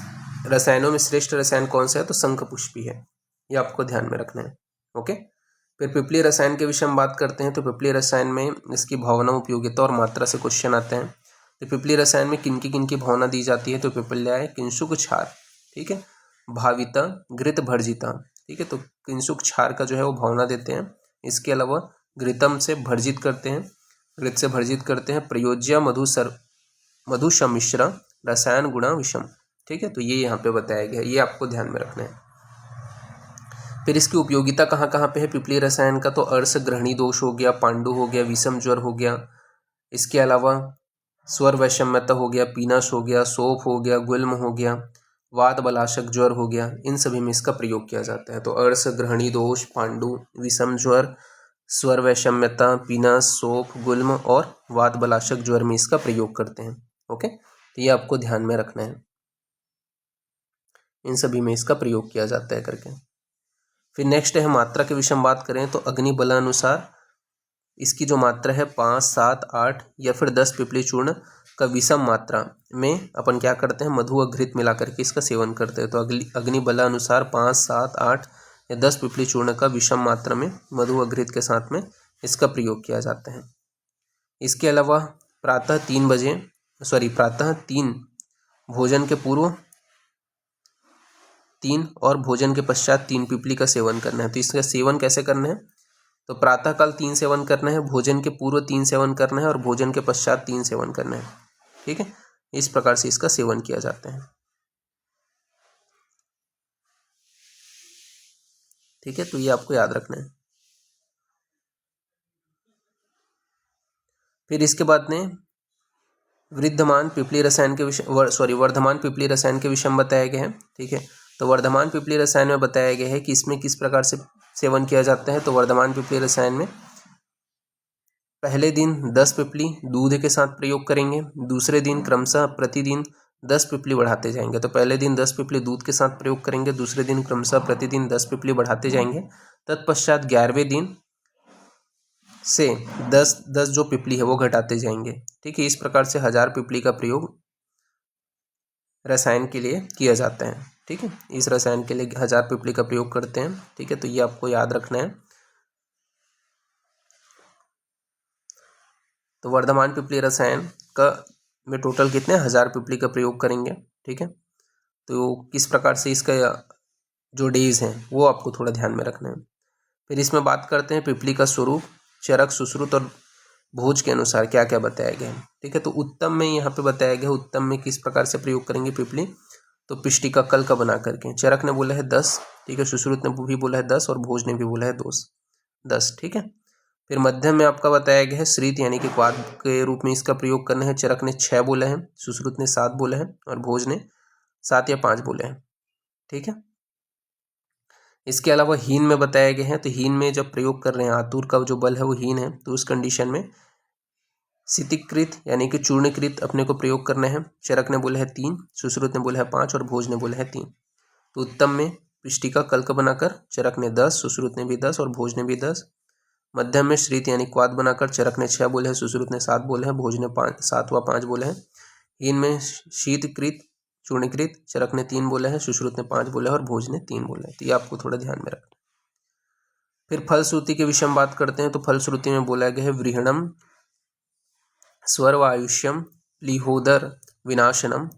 [SPEAKER 1] रसायनों में श्रेष्ठ रसायन कौन सा है, तो शंख पुष्पी है, ये आपको ध्यान में रखना है, ओके। फिर पिपली रसायन के विषय में बात करते हैं तो पिपली रसायन में इसकी भावना, उपयोगिता और मात्रा से क्वेश्चन आते हैं। तो पिपली रसायन में किन की भावना दी जाती है, तो पिपल्याय किंशुक क्षार, ठीक है, भाविता घृत भर्जिता, ठीक है, तो किंशुक क्षार का जो है वो भावना देते हैं। इसके अलावा घृतम से भर्जित करते हैं, घृत से भर्जित करते हैं, प्रयोज्य मधु सम्मिश्र रसायन गुणा विषम, ठीक है, तो ये यहाँ पे बताया गया है, ये आपको ध्यान में रखना है। फिर इसकी उपयोगिता कहाँ कहाँ पे है पिपली रसायन का, तो अर्स ग्रहणी दोष हो गया, पांडु हो गया, विषम ज्वर हो गया, इसके अलावा स्वर वैषम्यता हो गया, पीनस हो गया, सोफ हो गया, गुल्म हो गया, वात बलाशक ज्वर हो गया, इन सभी में इसका प्रयोग किया जाता है। तो अर्स ग्रहणी दोष, पांडु, विषम ज्वर, स्वर वैषम्यता, पीनस, सोफ, गुल्म और वात बलाशक ज्वर में इसका प्रयोग करते हैं, ओके। तो ये आपको ध्यान में रखना है, इन सभी में इसका प्रयोग किया जाता है करके। फिर नेक्स्ट है मात्रा के विषय में बात करें तो अग्नि बलानुसार इसकी जो मात्रा है 5, 7, 8 या फिर 10 पिपली चूर्ण का विषम मात्रा में अपन क्या करते हैं, मधु और घृत मिला करके इसका सेवन करते हैं। तो अग्नि बलानुसार 5, 7, 8 या 10 पिपली चूर्ण का विषम मात्रा में मधु और घृत के साथ में इसका प्रयोग किया जाता है। इसके अलावा प्रातः 3 भोजन के पूर्व 3 और भोजन के पश्चात 3 पिपली का सेवन करना है। तो इसका सेवन कैसे करना है, तो प्रातःकाल 3 सेवन करना है, भोजन के पूर्व 3 सेवन करना है और भोजन के पश्चात 3 सेवन करना है, ठीक है। इस प्रकार से इसका सेवन किया जाता है, ठीक है, तो ये आपको याद रखना है। फिर इसके बाद में वर्धमान पिपली रसायन के विषय में बताया गया है, ठीक है। तो वर्धमान पिपली रसायन में बताया गया है कि इसमें किस प्रकार से सेवन किया जाता है। तो वर्धमान पिपली रसायन में पहले दिन 10 पिपली दूध के साथ प्रयोग करेंगे, दूसरे दिन क्रमशः प्रतिदिन 10 पिपली बढ़ाते जाएंगे। तो पहले दिन 10 पिपली दूध के साथ प्रयोग करेंगे, दूसरे दिन क्रमशः प्रतिदिन 10 पिपली बढ़ाते जाएंगे, तत्पश्चात 11वें दिन से 10 जो पिपली है वो घटाते जाएंगे, ठीक है। इस प्रकार से 1000 पिपली का प्रयोग रसायन के लिए किया जाता है, ठीक है। इस रसायन के लिए 1000 पिपली का प्रयोग करते हैं, ठीक है। तो ये आपको याद रखना है। तो वर्धमान पिपली रसायन का में टोटल कितने 1000 पिपली का प्रयोग करेंगे, ठीक है। तो किस प्रकार से इसका जो डेज हैं वो आपको थोड़ा ध्यान में रखना है। फिर इसमें बात करते हैं पिपली का स्वरूप, चरक, सुश्रुत और भोज के अनुसार क्या क्या बताया गया है, ठीक है। तो उत्तम में यहाँ पे बताया गया, उत्तम में किस प्रकार से प्रयोग करेंगे पिपली, तो पिष्टी का कल का बना करके। चरक ने बोला है 10, ठीक है, सुश्रुत ने भी बोला है 10 और भोज ने भी बोला है 10, ठीक है। फिर मध्यम में आपका बताया गया है श्रीत यानी कि क्वाद के रूप में इसका प्रयोग करना है। चरक ने 6 बोला है, सुश्रुत ने 7 बोला है और भोज ने 7 या 5 बोले हैं, ठीक है। इसके अलावा हीन में बताया गया है। तो हीन में जब प्रयोग कर रहे हैं, आतुर का जो बल है वो हीन है, तो उस कंडीशन में सितिकृत यानी कि चूर्णकृत अपने को प्रयोग करना है। चरक ने बोला है 3, सुश्रुत ने बोला है 5 और भोज ने बोला है 3, तो उत्तम में पिष्टिका कल्क बनाकर चरक ने 10, सुश्रुत ने भी 10 और भोज ने भी 10। मध्यम में श्रित यानी क्वाद बनाकर चरक ने 6 बोले हैं, सुश्रुत ने 7 बोले हैं, भोज ने 7 व 5 बोले हैं। हीन में शीतकृत चूर्णीकृत चरक ने 3 बोले हैं, सुश्रुत ने 5 बोले हैं और भोज ने 3 बोले हैं। तो ये आपको थोड़ा ध्यान में रखना। फिर फलश्रुति के विषय में बात करते हैं। तो फलश्रुति में बोला गया है व्रीहणम स्वर्वायुष्यम लिहोदर विनाशनम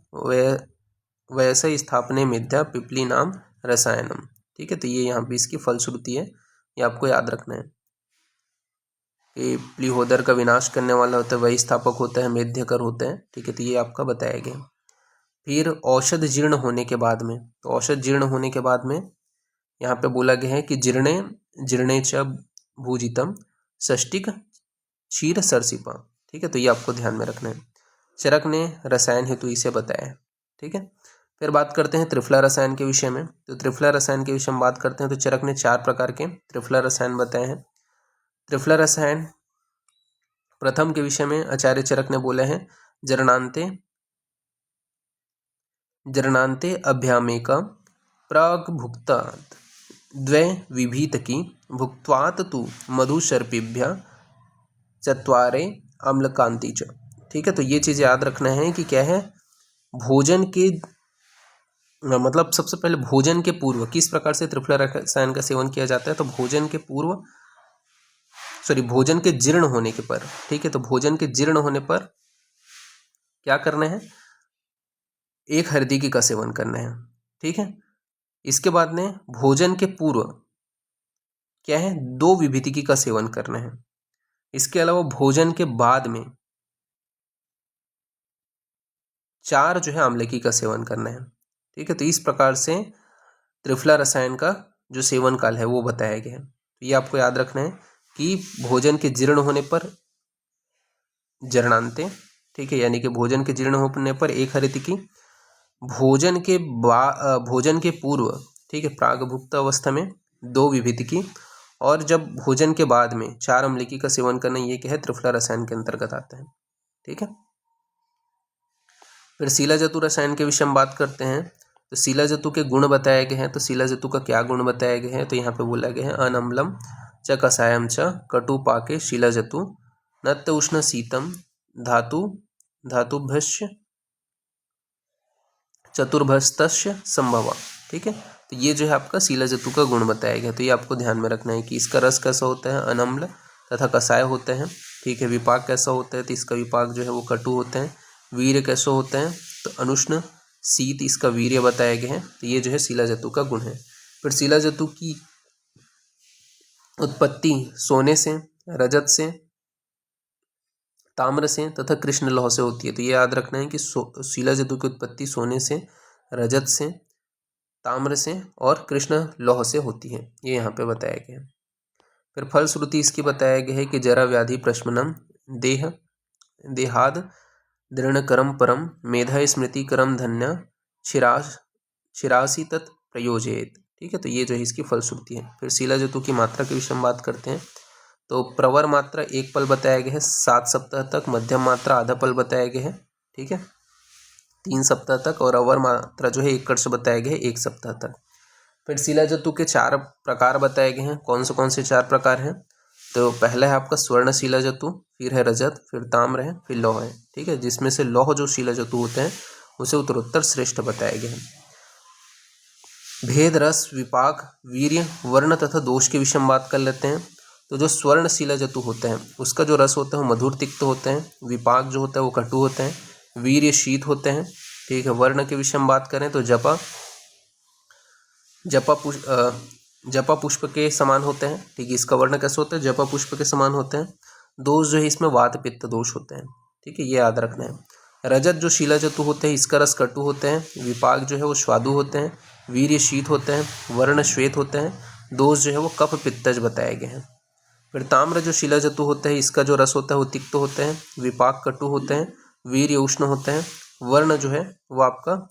[SPEAKER 1] वैसे स्थापने मिथ्या पिपली नाम रसायनम। ठीक है, तो ये यहाँ पे इसकी फलश्रुति है, ये आपको याद रखना है कि प्लीहोदर का विनाश करने वाला होता है, वही स्थापक होता है, मेध्यकर होते हैं। ठीक है, तो ये आपका बताया गया। फिर औषध जीर्ण होने के बाद में, तो औषध जीर्ण होने के बाद में यहाँ पे बोला गया है कि जीर्णे जीर्णे च भूजितम षष्टिक क्षीर सरसिपा। ठीक है, तो ये आपको ध्यान में रखना है। चरक ने रसायन हेतु इसे बताया है। ठीक है, फिर बात करते हैं त्रिफला रसायन के विषय में। तो त्रिफला रसायन के विषय में बात करते हैं तो चरक ने 4 प्रकार के त्रिफला रसायन बताए हैं। त्रिफला रसायन प्रथम के विषय में आचार्य चरक ने बोले हैं जरणांते अभ्यामेक प्राग भुक्तात् द्वे विभीतकी भुक्त्वात् तु मधुशर्पिभ्य चत्वारे अम्लकांति च। ठीक है, तो ये चीज़ याद रखना है कि क्या है, भोजन के मतलब सबसे पहले भोजन के पूर्व किस प्रकार से त्रिफला रसायन का सेवन किया जाता है। तो भोजन के जीर्ण होने के पर। ठीक है, तो भोजन के जीर्ण होने पर क्या करना है, 1 हरदिकी का सेवन करना है। ठीक है, इसके बाद में भोजन के पूर्व क्या है, 2 विभीतिकी का सेवन करना है। इसके अलावा भोजन के बाद में 4 जो है आम्लकी का सेवन करना है। ठीक है, तो इस प्रकार से त्रिफला रसायन का जो सेवन काल है वो बताया गया है। तो ये आपको याद रखना है कि भोजन के जीर्ण होने पर जरणांते, ठीक है, यानी कि भोजन के जीर्ण होने पर 1 हरितिकी, भोजन के पूर्व, ठीक है, प्रागभुक्त अवस्था में 2 विभीतिकी, और जब भोजन के बाद में 4 अम्लकी का सेवन करना, ये क्या है, त्रिफला रसायन के अंतर्गत आता है। ठीक है, फिर शीलाजतु रसायन के विषय में बात करते हैं। तो शीलाजतु के गुण बताए गए हैं। तो शीलाजतु का क्या गुण बताए गए हैं, तो यहाँ पे बोला गया है अनम्लम च कषायम च कटु पाके शीलाजतु नत्य उष्ण शीतम धातुभ्यश्च चतुर्भस्तस्य संभव। ठीक है, तो ये जो है आपका शीलाजतु का गुण बताया गया। तो ये आपको ध्यान में रखना है कि इसका रस कैसा होता है, अनम्ल तथा कषाय होते हैं। ठीक है, विपाक कैसा होता है, तो इसका विपाक जो है वो कटु होते हैं। वीर्य कैसे होते हैं, तो अनुष्ण शीत इसका वीर्य बताया गया है। तो ये जो है शीलाजतु का गुण है। फिर शीलाजतु की उत्पत्ति सोने से, रजत से, ताम्र से तथा कृष्ण लौह से होती है। तो ये याद रखना है कि शीलाजतु की उत्पत्ति सोने से, रजत से, ताम्र से और कृष्ण लौह से होती है, ये यहाँ पे बताया गया है। फिर फलश्रुति इसकी बताया गया है कि जरा व्याधि प्रशमनम देहाद दृढ़करम परम मेधा स्मृति करम धन्य शिरासी तत् प्रयोजयेत। ठीक है, तो ये जो है इसकी फलश्रुति है। फिर शीलाजतु की मात्रा के विषय में बात करते हैं। तो प्रवर मात्रा 1 पल बताया गया है 7 सप्ताह तक, मध्यम मात्रा आधा पल बताया गया है। ठीक है, 3 सप्ताह तक, और अवर मात्रा जो है 1 कर्ष बताया गया है 1 सप्ताह तक। फिर शीलाजतु के 4 प्रकार बताए गए हैं। कौन से 4 प्रकार हैं, तो पहला है आपका स्वर्ण शीलाजतु, फिर है रजत, फिर ताम्र है, फिर लौह है। ठीक है, जिसमें से लौह जो शीलाजतु होते हैं उसे उत्तरोत्तर श्रेष्ठ बताया गया है। भेद, रस, विपाक, वीर्य, वर्ण तथा दोष के विषय में बात कर लेते हैं। तो जो स्वर्ण शीलाजतु होते हैं उसका जो रस होता है वो मधुर तिक्त होते हैं, विपाक जो होता है वो कटु होते हैं, वीर्य शीत होते हैं। ठीक है, वर्ण के विषय में बात करें तो जपा पुष्प के समान होते हैं। ठीक है, इसका वर्ण कैसे होता है, जपा पुष्प के समान होते हैं। दोष जो है इसमें वात पित्त दोष होते हैं। ठीक है, ये याद रखना है। रजत जो शीलाजतु होते हैं इसका रस कटु होते हैं, विपाक जो है वो स्वादु होते हैं, वीर्य शीत होते हैं, वर्ण श्वेत होते हैं, दोष जो है वो कफ पित्तज बताए गए हैं। फिर ताम्र जो शीलाजतु होते हैं इसका जो रस होता है वो तिक्त होते हैं, विपाक कटु होते हैं, वीर्य उष्ण होते हैं, वर्ण जो है वो आपका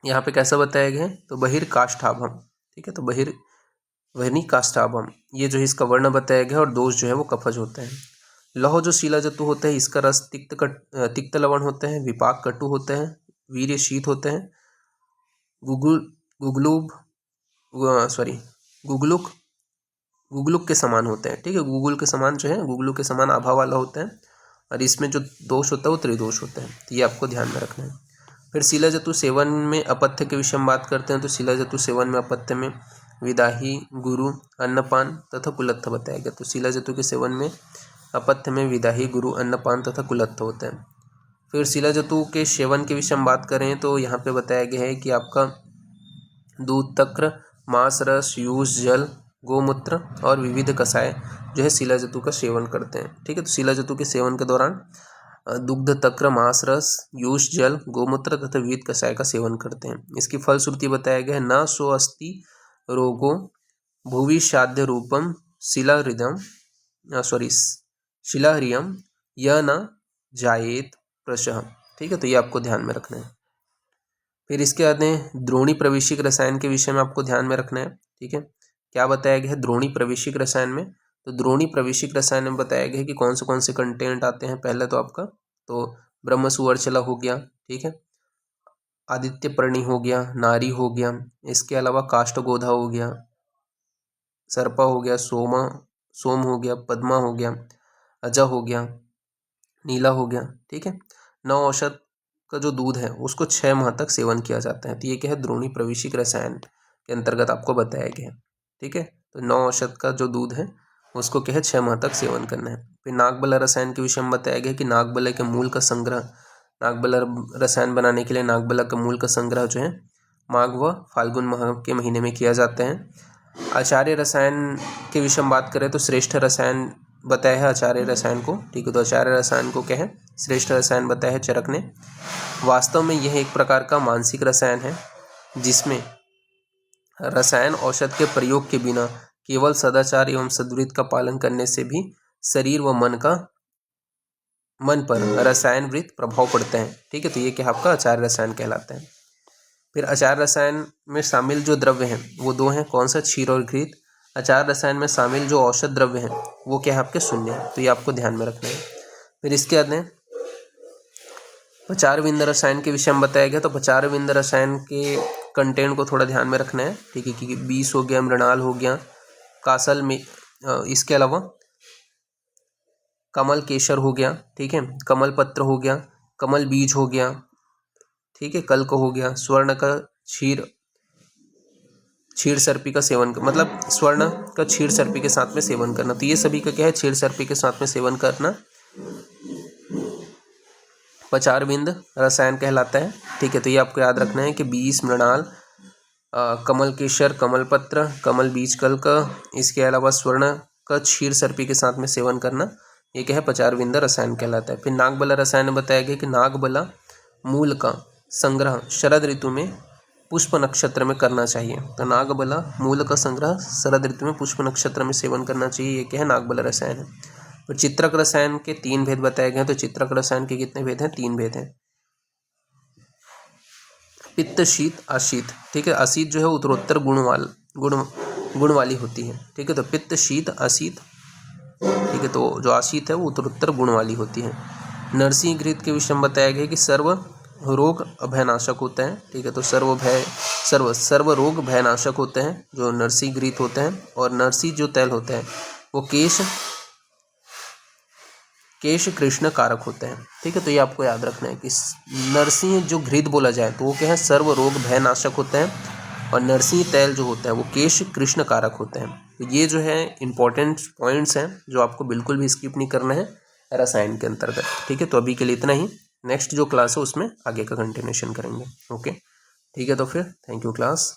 [SPEAKER 1] यहाँ पे कैसा बताया गया है, तो बहिर्काष्ठाभम। ठीक है, तो बहिर्वहनी काष्ठाभम, ये जो है इसका वर्ण बताया गया, और दोष जो है वो कफज होते हैं। लौह जो शीलाजतु होता है इसका रस तिक्त लवण होते हैं, विपाक कटु होते हैं, वीर्य शीत होते हैं, गुगलुक के समान होते हैं। ठीक है, गूगल के समान जो है, गुगलू के समान आभा वाला होता है, और इसमें जो दोष होता है वो त्रिदोष होता है। तो ये आपको ध्यान में रखना है। फिर शिलाजतु सेवन में अपत्य के विषय में बात करते हैं। तो शिलाजतु सेवन में अपत्य में विदाही, गुरु, अन्नपान तथा कुलत्थ बताया गया। तो शिलाजतु के सेवन में अपत्य में विदाही, गुरु, अन्नपान तथा कुलत्थ होता है। फिर शिलाजतु के सेवन के विषय में बात करें तो यहाँ पे बताया गया है कि आपका दूध, तक्र, मांस, रस, यूज, जल, गोमूत्र और विविध कषाय जो है शिलाजतु का सेवन करते हैं। ठीक है, तो शिलाजतु के सेवन के दौरान दुग्ध, तक्र, मांस, रस, यूष, जल, गोमूत्र तथा विविध कषाय का सेवन करते हैं। इसकी फलश्रुति बताया गया है, न सो अस्ति रोगो भुवि साध्य रूपम शिलाह्रियम यह न जायेत प्रशः। ठीक है, तो ये आपको ध्यान में रखना है। फिर इसके बाद द्रोणी प्रवेशिक रसायन के विषय में आपको ध्यान में रखना है। ठीक है, क्या बताया गया है द्रोणी प्रवेशिक रसायन में? तो द्रोणी प्रवेशिक रसायन में बताया गया है कि कौन से कंटेंट आते हैं। पहले तो आपका तो ब्रह्म सुवर्चला हो गया, ठीक है, आदित्य पर्णी हो गया, नारी हो गया, इसके अलावा काष्ठगोधा हो गया, सर्पा हो गया, सोम हो गया, पद्मा हो गया, अजा हो गया, नीला हो गया। ठीक है, 9 औषध का जो दूध है उसको 6 माह तक सेवन किया जाता है। तो ये क्या है, द्रोणी प्रवेशिक रसायन के अंतर्गत आपको बताया गया है। ठीक है, तो 9 औषध का जो दूध है उसको क्या है 6 माह तक सेवन करना है। फिर नागबला रसायन के विषय में बताया गया कि नागबला के मूल का संग्रह, नागबला रसायन बनाने के लिए नागबला के मूल का संग्रह जो है माघ व फाल्गुन माह के महीने में किया जाता है। आचार्य रसायन के विषय में बात करें तो श्रेष्ठ रसायन बताया है आचार्य रसायन को। ठीक है, तो आचार्य रसायन को क्या है, श्रेष्ठ रसायन बताया है चरक ने। वास्तव में यह एक प्रकार का मानसिक रसायन है जिसमें रसायन औषध के प्रयोग के बिना केवल सदाचार एवं सद्वृत्ति का पालन करने से भी शरीर व मन पर रसायन वृत्त प्रभाव पड़ता है। ठीक है, तो ये क्या आपका आचार्य रसायन कहलाता है। फिर आचार्य रसायन में शामिल जो द्रव्य हैं वो 2 हैं, कौन सा, क्षीर और घृत। आचार्य रसायन में शामिल जो औषध द्रव्य हैं वो क्या है आपके शून्य है। तो ये आपको ध्यान में रखना है। फिर इसके बाद पचारविंद रसायन के विषय में बताया गया। तो पचारविंद रसायन के कंटेंट को थोड़ा ध्यान में रखना है। ठीक है, क्योंकि 20 हो गया, मृणाल हो गया, कासल में, इसके अलावा कमल केसर हो गया, ठीक है, कमल पत्र हो गया, कमल बीज हो गया, ठीक है, कल्क हो गया, स्वर्ण का क्षीर सर्पी का सेवन, मतलब स्वर्ण का क्षीर सर्पी के साथ में सेवन करना। तो ये सभी का क्या है, क्षीर सर्पी के साथ में सेवन करना पचारविंद रसायन कहलाता है। ठीक है, तो ये आपको याद रखना है कि 20 मृणाल, कमल केसर, कमल पत्र, कमल बीज कल्क, इसके अलावा स्वर्ण का क्षीर सर्पी के साथ में सेवन करना, ये क्या है, पचारविंद रसायन कहलाता है। फिर नागबला रसायन में बताया गया कि नागबला मूल का संग्रह शरद ऋतु में पुष्प नक्षत्र में करना चाहिए। तो नागबला मूल का संग्रह शरद ऋतु में पुष्प नक्षत्र में सेवन करना चाहिए, ये क्या है, नागबला रसायन है। तो चित्रक रसायन के 3 भेद बताए गए हैं। तो चित्रक रसायन के कितने भेद हैं, 3 भेद हैं। पित्त, शीत, अशीत। ठीक है, अशीत जो है उत्तरोत्तर गुण वाली होती है। ठीक है, तो पित्त, शीत, अशीत। ठीक है, तो जो अशीत है वो उत्तरोत्तर गुण वाली होती है। नरसिंह घृत के विषय में बताया गया कि सर्व रोग भयनाशक होता है। ठीक है, तो सर्व रोग भयनाशक होते हैं जो नरसिंह घृत होते हैं। और नरसिंह जो तैल होता है वो केश कृष्ण कारक होते हैं। ठीक है, तो ये आपको याद रखना है कि नरसिंह जो घृत बोला जाए तो वो क्या है, सर्व रोग भयनाशक होते हैं, और नरसिंह तैल जो होता है वो केश कृष्ण कारक होते हैं। तो ये जो है इंपॉर्टेंट पॉइंट्स हैं जो आपको बिल्कुल भी स्किप नहीं करना है रसायन के अंतर्गत। ठीक है, तो अभी के लिए इतना ही। नेक्स्ट जो क्लास है उसमें आगे का कंटिन्यूशन करेंगे। ओके, ठीक है, तो फिर थैंक यू क्लास।